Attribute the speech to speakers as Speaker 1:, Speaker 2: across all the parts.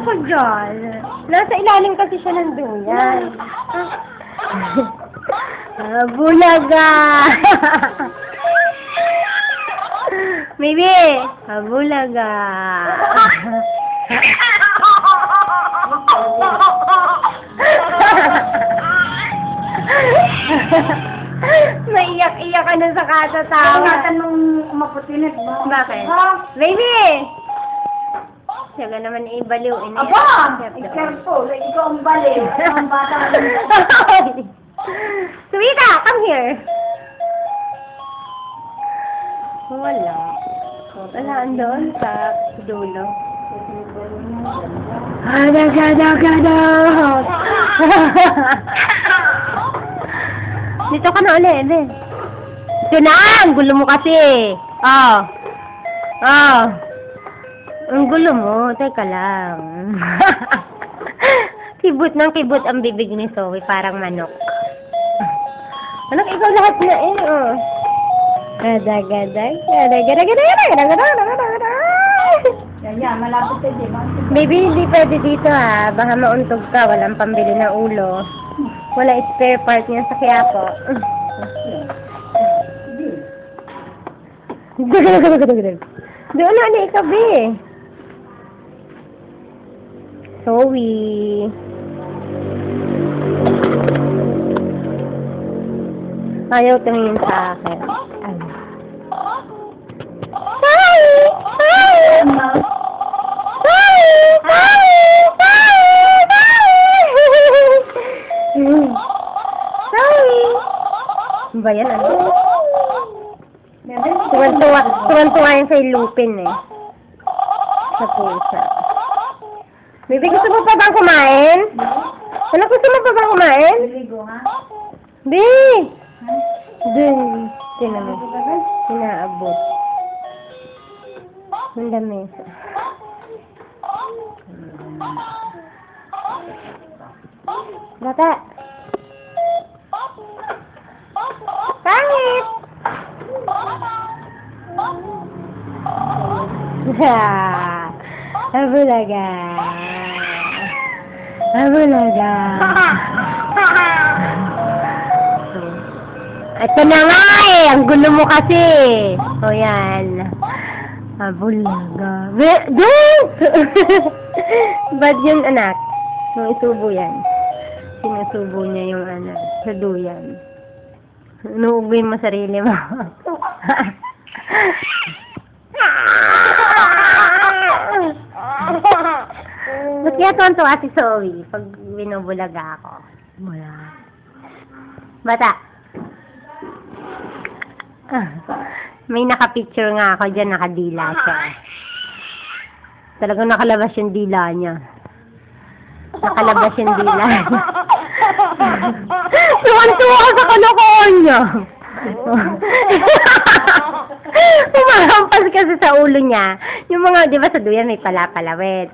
Speaker 1: ka dyan? Nasa ilalim kasi siya ng duyan. Bulaga! Baby! Bulaga! Naiyak-iyak ka na sa katatawa.
Speaker 2: Ingatan mong maputinit mo.
Speaker 1: Bakit? Baby! Siya ka naman ibaliw.
Speaker 2: Aba! Careful. Ikaw ang baliw. Ang bata
Speaker 1: Suwita, come here. Wala. Wala, andun sa dulo. Dito ka na ulit, Ebe. Ito na! Ang gulo mo kasi. Ang gulo mo. Teka lang. Kibot ng kibot ang bibig ni Zoe. Parang manok. Anak, ikaw lahat na
Speaker 2: Yan, malapit sa di ba?
Speaker 1: Baby, hindi pwede dito ha. Baka mauntog ka. Walang pambili na ulo. Wala spare part niya sa Quiapo. Doon na ni ikaw, be. Zoe. Ayaw tumingin sa akin. Hi! Ba yan, ano? Tuwan-tuwa yan sa Lupin eh. Sa pusa. Baby, gusto mo pa bang kumain? Ano, gusto mo pa bang kumain?
Speaker 2: Ligo, ha?
Speaker 1: Be! Dun. Tinan mo. Inaabot. Ang lamesa. Bata! Pangit! Abulaga! Abulaga! Ito na nga eh! Ang gulo mo kasi! O yan. Abulaga. Bad yun, anak. Nung isubo yan. Sinusubo niya yung anak. Sa duyan. Inuubuin mo sarili mo. Ba't kaya tuwan-tuwa si Zoe pag binubulaga ako? Wala. Bata. May nakapicture nga ako dyan, nakadila siya. Talagang nakalabas yung dila niya. Nakalabas yung dila niya. Tuwan-tuwa ka sa kalokohan niya. Humahampas kasi sa ulo niya. Yung mga, di ba sa duyan may pala-palawet.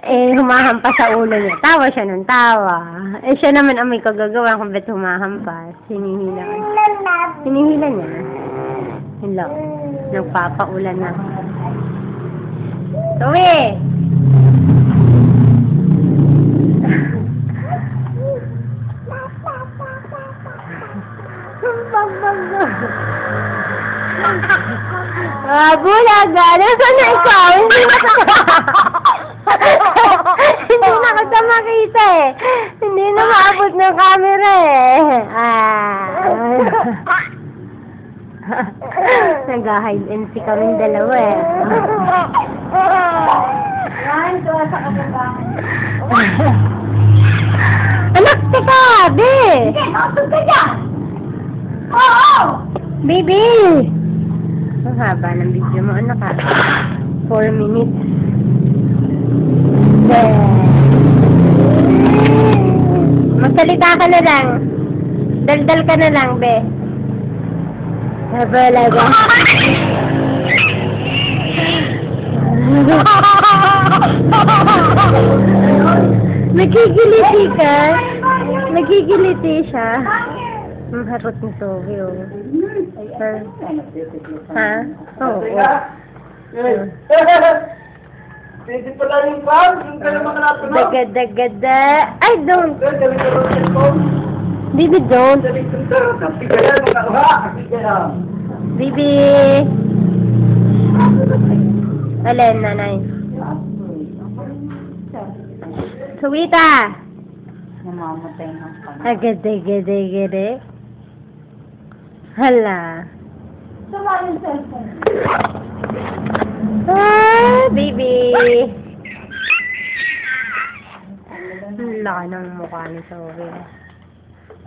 Speaker 1: Eh, humahampas sa ulo niya. Tawa siya ng tawa. Eh, siya naman ang may kagagawa kung ba't humahampas. Hinihila. Hinihila niya. Hello. Nagpapaulan na. Zoe! Bulaga! Nasaan na ikaw? Hindi na kita makita eh. Hindi na maabot ng camera eh. Nag-hide and seek kaming dalawa eh.
Speaker 2: Yan, tuwa sa kababahan.
Speaker 1: Anak, teka! Be!
Speaker 2: Sige, nakasog ka dyan! Oo!
Speaker 1: Baby! Ang haba ng video mo, anak ha. 4 minutes. Magsalita ka na lang. Daldal ka na lang, be. Habalaga. Nagigiliti ka? Nagigiliti siya? Ang harot ni Zoe, oh. Ha? Oo.
Speaker 2: Pwede pala yung clown. Yung ka naman natin mo.
Speaker 1: Daga. Ay, don't.
Speaker 2: Galing ka rin sa cellphone.
Speaker 1: Bibi, don't.
Speaker 2: Galing ka rin. Kasi kaya mga uha. Kasi kaya.
Speaker 1: Bibi. Alin, nanay? Suwita.
Speaker 2: Namamatay ng pala.
Speaker 1: Agade. Hala.
Speaker 2: Sama yung cellphone.
Speaker 1: Ah, baby. Ang laki ng mukha ni Zoe.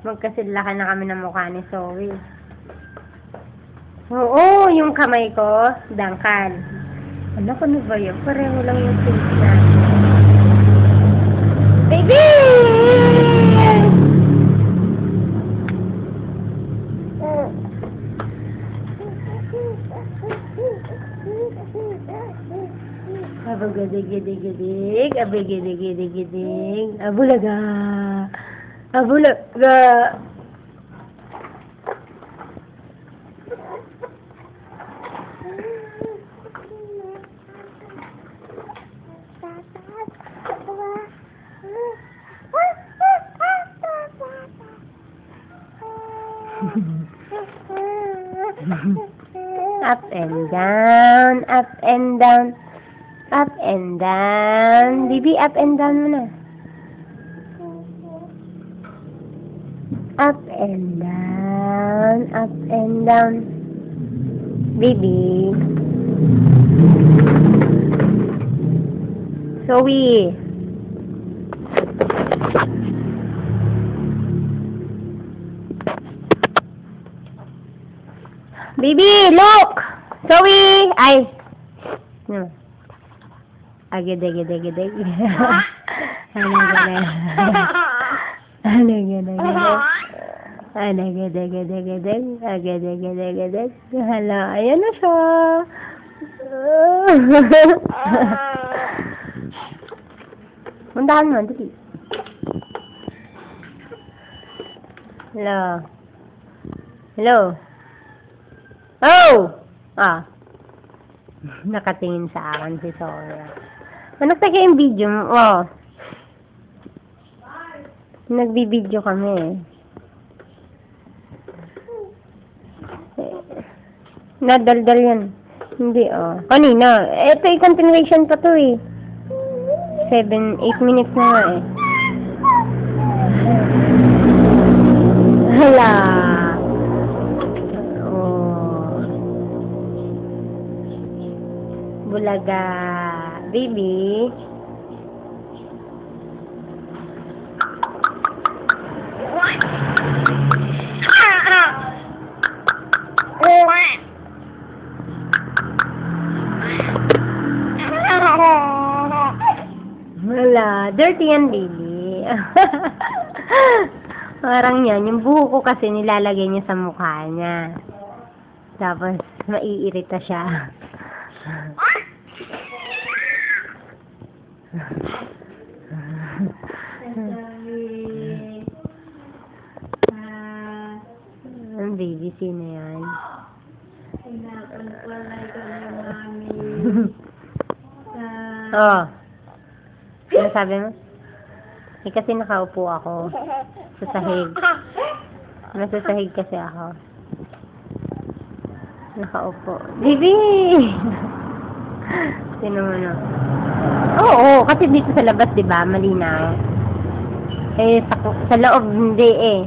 Speaker 1: Magkasidlaki na kami ng mukha ni Zoe. Oo, yung kamay ko, dangkal. Ano ko na ba yun? Pareho lang yung face na. Baby! Abagadig, abulaga, up and down, up and down. Up and down. Bibi, up and down mo na. Up and down. Up and down. Bibi. Zoe. Bibi, look! Zoe! Ay! No. Agad. Agad. Hala, ayan na siya. Mundahan mo, dali. Hello. Oh! Ah. Nakatingin sa akin si Sora. Nagtaka yung video mo. Oh. Nagbibideo kami. Nadaldal yan. Hindi, oh. Kanina. Ito yung continuation pa to eh. 8 minutes na nga eh. Hala. Bulaga. Baby. Wala. Dirty yan, baby. Parang yan. Yung buho ko kasi nilalagay niya sa mukha niya. Tapos, maiirita siya. Ang baby, sino yan? Oh. Ano sabi mo? Eh, kasi nakaupo ako sa sahig. Nasa sahig kasi ako. Nakaupo. Baby! Sino mo na? Oo, kasi dito sa labas, di ba? Malinaw. Eh, sa loob, hindi eh.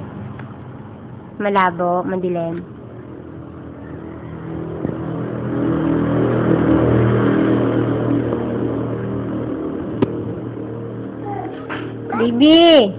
Speaker 1: Malabo, madilim. Baby!